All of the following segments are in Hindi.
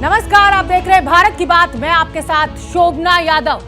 नमस्कार, आप देख रहे हैं भारत की बात। मैं आपके साथ शोभना यादव।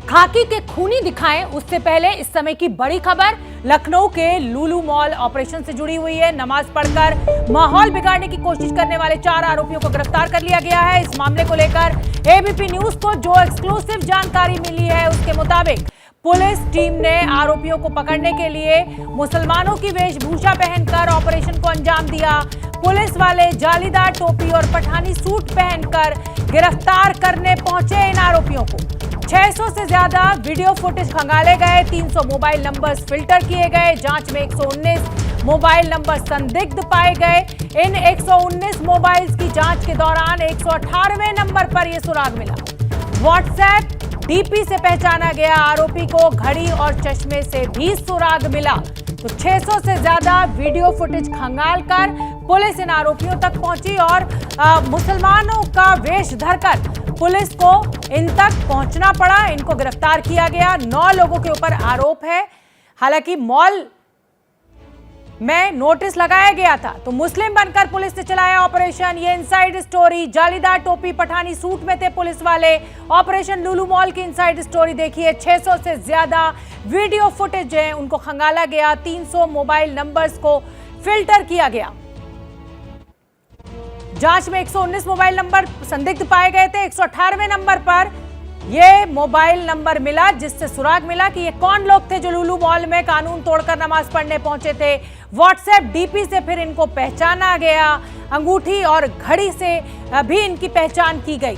खाकी के खूनी दिखाएं उससे पहले इस समय की बड़ी खबर लखनऊ के लुलु मॉल ऑपरेशन से जुड़ी हुई है। नमाज पढ़कर माहौल बिगाड़ने की कोशिश करने वाले 4 आरोपियों को गिरफ्तार कर लिया गया है। इस मामले को लेकर एबीपी न्यूज को जो एक्सक्लूसिव जानकारी मिली है उसके मुताबिक पुलिस टीम ने आरोपियों को पकड़ने के लिए मुसलमानों की वेशभूषा पहनकर ऑपरेशन को अंजाम दिया। पुलिस वाले जालीदार टोपी और पठानी सूट पहनकर गिरफ्तार करने पहुंचे इन आरोपियों को। 600 से ज्यादा वीडियो फुटेज खंगाले गए, 300 मोबाइल नंबर्स फिल्टर किए गए। जांच में 119 मोबाइल नंबर संदिग्ध पाए गए। इन 119 मोबाइल्स की जांच के दौरान 118वें नंबर पर यह सुराग मिला। व्हाट्सएप डीपी से पहचाना गया। आरोपी को घड़ी और चश्मे से भी सुराग मिला। तो 600 से ज्यादा वीडियो फुटेज खंगाल कर पुलिस इन आरोपियों तक पहुंची और मुसलमानों का वेश धरकर पुलिस को इन तक पहुंचना पड़ा। इनको गिरफ्तार किया गया। 9 लोगों के ऊपर आरोप है। हालांकि मॉल में नोटिस लगाया गया था तो मुस्लिम बनकर पुलिस ने चलाया ऑपरेशन। ये इनसाइड स्टोरी। जालीदार टोपी पठानी सूट में थे पुलिस वाले। ऑपरेशन लुलु मॉल की इनसाइड स्टोरी देखिए। 600 से ज्यादा वीडियो फुटेज है उनको खंगाला गया। 300 मोबाइल नंबर्स को फिल्टर किया गया। जांच में 119 मोबाइल नंबर संदिग्ध पाए गए थे। 118वें नंबर पर यह मोबाइल नंबर मिला जिससे सुराग मिला कि ये कौन लोग थे जो लुलु मॉल में कानून तोड़कर नमाज पढ़ने पहुंचे थे। व्हाट्सएप डीपी से फिर इनको पहचाना गया। अंगूठी और घड़ी से भी इनकी पहचान की गई।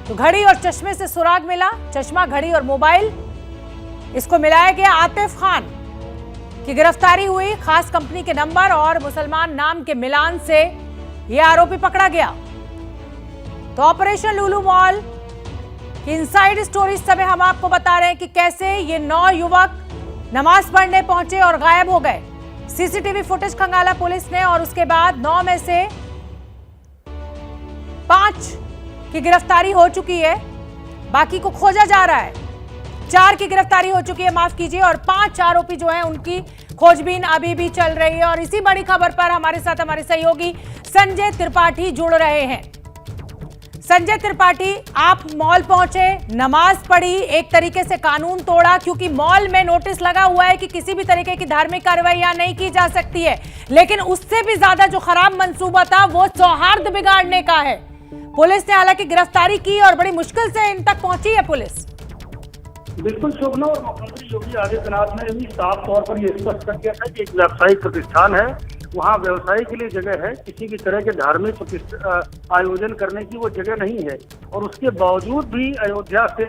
तो घड़ी और चश्मे से सुराग मिला। चश्मा, घड़ी और मोबाइल इसको मिलाया गया। आतिफ खान की गिरफ्तारी हुई। खास कंपनी के नंबर और मुसलमान नाम के मिलान से यह आरोपी पकड़ा गया। तो ऑपरेशन लुलु मॉल की इनसाइड स्टोरी इस समय हम आपको बता रहे हैं कि कैसे ये 9 युवक नमाज पढ़ने पहुंचे और गायब हो गए। सीसीटीवी फुटेज खंगाला पुलिस ने और उसके बाद 9 में से 5 की गिरफ्तारी हो चुकी है। बाकी को खोजा जा रहा है। 4 की गिरफ्तारी हो चुकी है, माफ कीजिए, और 5 आरोपी जो हैं उनकी खोजबीन अभी भी चल रही है। और इसी बड़ी खबर पर हमारे साथ हमारे सहयोगी संजय त्रिपाठी जुड़ रहे हैं। संजय त्रिपाठी, आप मॉल पहुंचे, नमाज पढ़ी, एक तरीके से कानून तोड़ा क्योंकि मॉल में नोटिस लगा हुआ है कि किसी भी तरीके की धार्मिक कार्रवाई नहीं की जा सकती है। लेकिन उससे भी ज्यादा जो खराब मंसूबा था वो सौहार्द बिगाड़ने का है। पुलिस ने हालांकि गिरफ्तारी की और बड़ी मुश्किल से इन तक पहुंची है पुलिस। बिल्कुल शोभना, और मुख्यमंत्री योगी आदित्यनाथ ने भी साफ तौर पर यह स्पष्ट कर दिया था कि एक व्यावसायिक प्रतिष्ठान है, वहाँ व्यवसाय के लिए जगह है, किसी भी तरह के धार्मिक आयोजन करने की वो जगह नहीं है। और उसके बावजूद भी अयोध्या से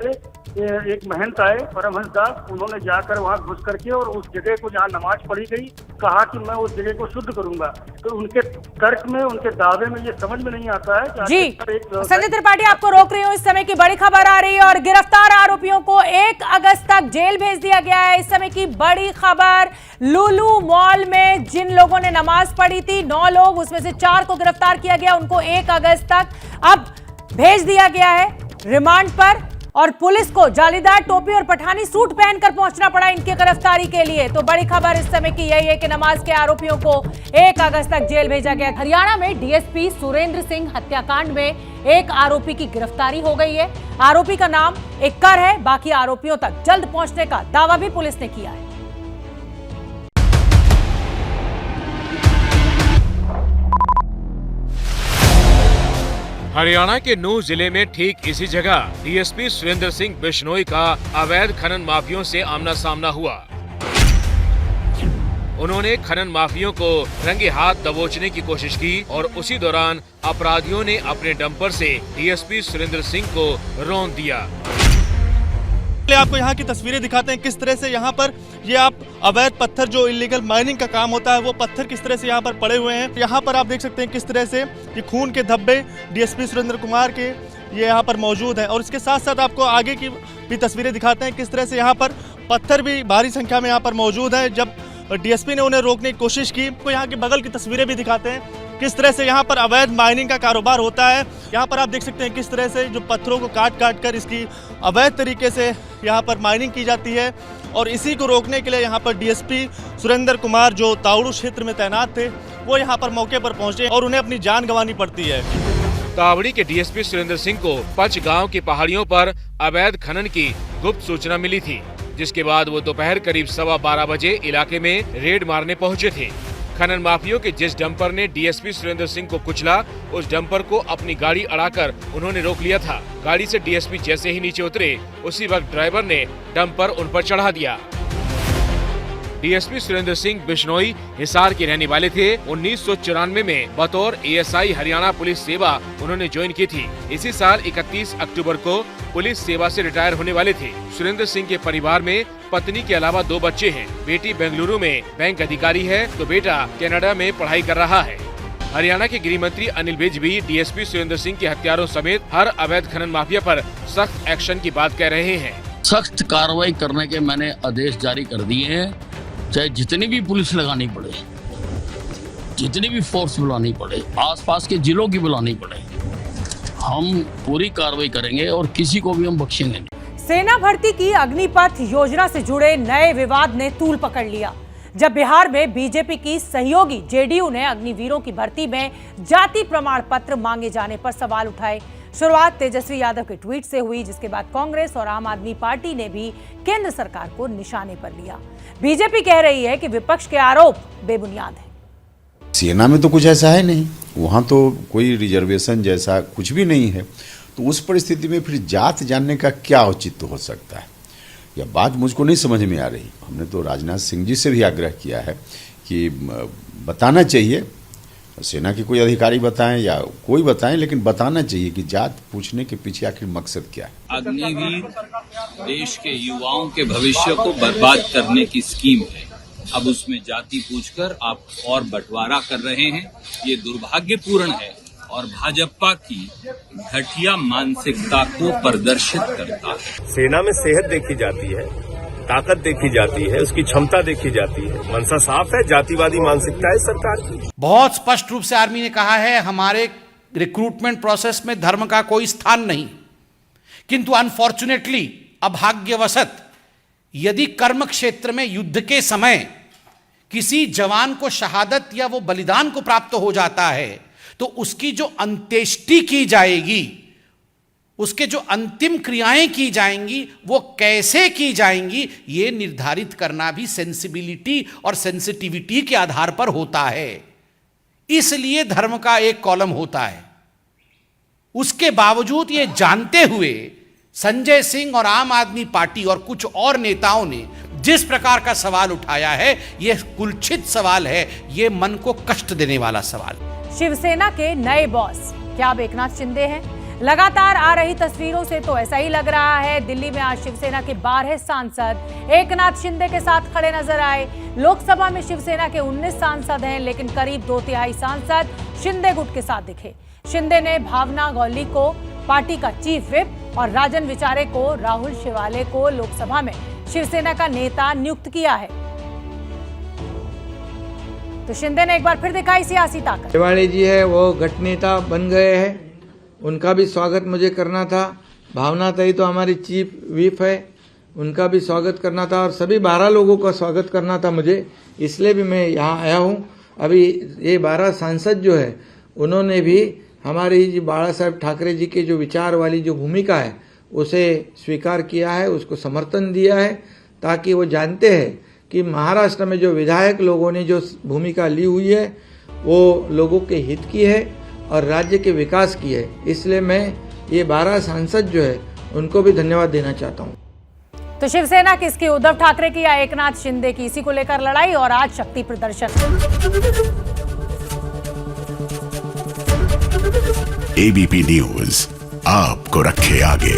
एक महंत आए, परमहंस दास, उन्होंने जाकर वहाँ घुस करके और उस जगह को जहाँ नमाज पढ़ी गई कहा कि मैं उस जगह को शुद्ध करूंगा। तो उनके तर्क में, उनके दावे में ये समझ में नहीं आता है जी। संजय त्रिपाठी, आपको रोक रही हूँ, इस समय की बड़ी खबर आ रही है और गिरफ्तार आरोपियों को 1 अगस्त तक जेल भेज दिया गया है। इस समय की बड़ी खबर, लुलु मॉल में जिन लोगों ने नमाज पढ़ी थी 9 लोग, उसमें से 4 को गिरफ्तार किया गया। उनको 1 अगस्त तक अब भेज दिया गया है रिमांड पर। और पुलिस को जालीदार टोपी और पठानी सूट पहनकर पहुंचना पड़ा इनकी गिरफ्तारी के लिए। तो बड़ी खबर इस समय की यही है कि नमाज के आरोपियों को 1 अगस्त तक जेल भेजा गया। हरियाणा में डीएसपी सुरेंद्र सिंह हत्याकांड में एक आरोपी की गिरफ्तारी हो गई है। आरोपी का नाम इक्कर है। बाकी आरोपियों तक जल्द पहुंचने का दावा भी पुलिस ने किया है। हरियाणा के नूंह जिले में ठीक इसी जगह डीएसपी सुरेंद्र सिंह बिश्नोई का अवैध खनन माफियों से आमना सामना हुआ। उन्होंने खनन माफियों को रंगे हाथ दबोचने की कोशिश की और उसी दौरान अपराधियों ने अपने डंपर से डीएसपी सुरेंद्र सिंह को रौंद दिया। आपको यहाँ की तस्वीरें दिखाते हैं किस तरह से यहाँ पर ये आप अवैध पत्थर, जो इलीगल माइनिंग का काम होता है, वो पत्थर किस तरह से यहाँ पर पड़े हुए हैं। यहाँ पर आप देख सकते हैं किस तरह से ये खून के धब्बे डीएसपी सुरेंद्र कुमार के ये यहाँ पर मौजूद है। और इसके साथ साथ आपको आगे की भी तस्वीरें दिखाते हैं किस तरह से यहाँ पर पत्थर भी भारी संख्या में यहाँ पर मौजूद है। जब डीएसपी ने उन्हें रोकने की कोशिश की तो यहाँ की बगल की तस्वीरें भी दिखाते हैं किस तरह से यहाँ पर अवैध माइनिंग का कारोबार होता है। यहाँ पर आप देख सकते हैं किस तरह से जो पत्थरों को काट काट कर इसकी अवैध तरीके से यहाँ पर माइनिंग की जाती है। और इसी को रोकने के लिए यहाँ पर डीएसपी सुरेंद्र कुमार जो ताउड़ू क्षेत्र में तैनात थे वो यहाँ पर मौके पर पहुँचे और उन्हें अपनी जान गंवानी पड़ती है। कावड़ी के डीएसपी सुरेंद्र सिंह को पच गांव की पहाड़ियों पर अवैध खनन की गुप्त सूचना मिली थी, जिसके बाद वो दोपहर करीब 12:15 बजे इलाके में रेड मारने पहुंचे थे। खनन माफियों के जिस डंपर ने डीएसपी सुरेंद्र सिंह को कुचला, उस डंपर को अपनी गाड़ी अड़ाकर उन्होंने रोक लिया था। गाड़ी से डीएसपी जैसे ही नीचे उतरे, उसी वक्त ड्राइवर ने डंपर उन पर चढ़ा दिया। डीएसपी सुरेंद्र सिंह बिश्नोई हिसार के रहने वाले थे। 1994 में बतौर एएसआई हरियाणा पुलिस सेवा उन्होंने ज्वाइन की थी। इसी साल 31 अक्टूबर को पुलिस सेवा से रिटायर होने वाले थे। सुरेंद्र सिंह के परिवार में पत्नी के अलावा 2 बच्चे हैं। बेटी बेंगलुरु में बैंक अधिकारी है तो बेटा कनाडा में पढ़ाई कर रहा है। हरियाणा के गृह मंत्री अनिल विज भी डीएसपी सुरेंद्र सिंह के हत्यारों समेत हर अवैध खनन माफिया पर सख्त एक्शन की बात कह रहे हैं। सख्त कार्रवाई करने के मैंने आदेश जारी कर दिए हैं, चाहे जितनी भी पुलिस लगानी पड़े, जितनी भी फोर्स बुलानी पड़े, आसपास के जिलों की बुलानी पड़े, हम पूरी कार्रवाई करेंगे और किसी को भी हम बख्शेंगे नहीं। सेना भर्ती की अग्निपथ योजना से जुड़े नए विवाद ने तूल पकड़ लिया, जब बिहार में बीजेपी की सहयोगी जेडीयू ने अग्निवीरों की भर्ती में जाति प्रमाण पत्र मांगे जाने पर सवाल उठाए। शुरुआत तेजस्वी यादव के ट्वीट से हुई, जिसके बाद कांग्रेस और आम आदमी पार्टी ने भी केंद्र सरकार को निशाने पर लिया। बीजेपी कह रही है कि विपक्ष के आरोप बेबुनियाद हैं। सेना में तो कुछ ऐसा है नहीं, वहाँ तो कोई रिजर्वेशन जैसा कुछ भी नहीं है, तो उस परिस्थिति में फिर जात जानने का क्या औचित्य हो सकता है? यह बात मुझको नहीं समझ में आ रही। हमने तो राजनाथ सिंह जी से भी आग्रह किया है कि बताना चाहिए, सेना के कोई अधिकारी बताएं या कोई बताएं, लेकिन बताना चाहिए कि जात पूछने के पीछे आखिर मकसद क्या है। अग्निवीर देश के युवाओं के भविष्य को बर्बाद करने की स्कीम है। अब उसमें जाति पूछकर आप और बंटवारा कर रहे हैं, ये दुर्भाग्यपूर्ण है और भाजपा की घटिया मानसिकता को प्रदर्शित करता है। सेना में सेहत देखी जाती है, ताकत देखी जाती है, उसकी क्षमता देखी जाती है। मंशा साफ है, जातिवादी मानसिकता है सरकार की। बहुत स्पष्ट रूप से आर्मी ने कहा है, हमारे रिक्रूटमेंट प्रोसेस में धर्म का कोई स्थान नहीं, किंतु अनफॉर्चुनेटली अभाग्यवशत यदि कर्म क्षेत्र में युद्ध के समय किसी जवान को शहादत या वो बलिदान को प्राप्त हो जाता है, तो उसकी जो अंत्येष्टि की जाएगी, उसके जो अंतिम क्रियाएं की जाएंगी, वो कैसे की जाएंगी, ये निर्धारित करना भी सेंसिबिलिटी और सेंसिटिविटी के आधार पर होता है। इसलिए धर्म का एक कॉलम होता है। उसके बावजूद ये जानते हुए संजय सिंह और आम आदमी पार्टी और कुछ और नेताओं ने जिस प्रकार का सवाल उठाया है, यह कुलछित सवाल है, यह मन को कष्ट देने वाला सवाल। शिवसेना के नए बॉस क्या अब एकनाथ शिंदे हैं? लगातार आ रही तस्वीरों से तो ऐसा ही लग रहा है। दिल्ली में आज शिवसेना के 12 सांसद एकनाथ शिंदे के साथ खड़े नजर आए। लोकसभा में शिवसेना के 19 सांसद हैं, लेकिन करीब 2/3 सांसद शिंदे गुट के साथ दिखे। शिंदे ने भावना गौली को पार्टी का चीफ व्हिप और राजन विचारे को, राहुल शिवाले को लोकसभा में शिवसेना का नेता नियुक्त किया है। तो शिंदे ने एक बार फिर दिखाई सियासी ताकत। शिवाले जी है वो गठ नेता बन गए हैं, उनका भी स्वागत मुझे करना था। भावना ताई तो हमारी चीफ व्हिप है, उनका भी स्वागत करना था और सभी 12 लोगों का स्वागत करना था मुझे, इसलिए भी मैं यहाँ आया हूँ। अभी ये 12 सांसद जो है, उन्होंने भी हमारे जी बाला साहब ठाकरे जी के जो विचार वाली जो भूमिका है, उसे स्वीकार किया है, उसको समर्थन दिया है, ताकि वो जानते हैं कि महाराष्ट्र में जो विधायक लोगों ने जो भूमिका ली हुई है, वो लोगों के हित की है और राज्य के विकास की है। इसलिए मैं ये 12 सांसद जो है, उनको भी धन्यवाद देना चाहता हूँ। तो शिवसेना किसकी, उद्धव ठाकरे की या एकनाथ शिंदे की, इसी को लेकर लड़ाई और आज शक्ति प्रदर्शन। एबीपी न्यूज आपको रखे आगे।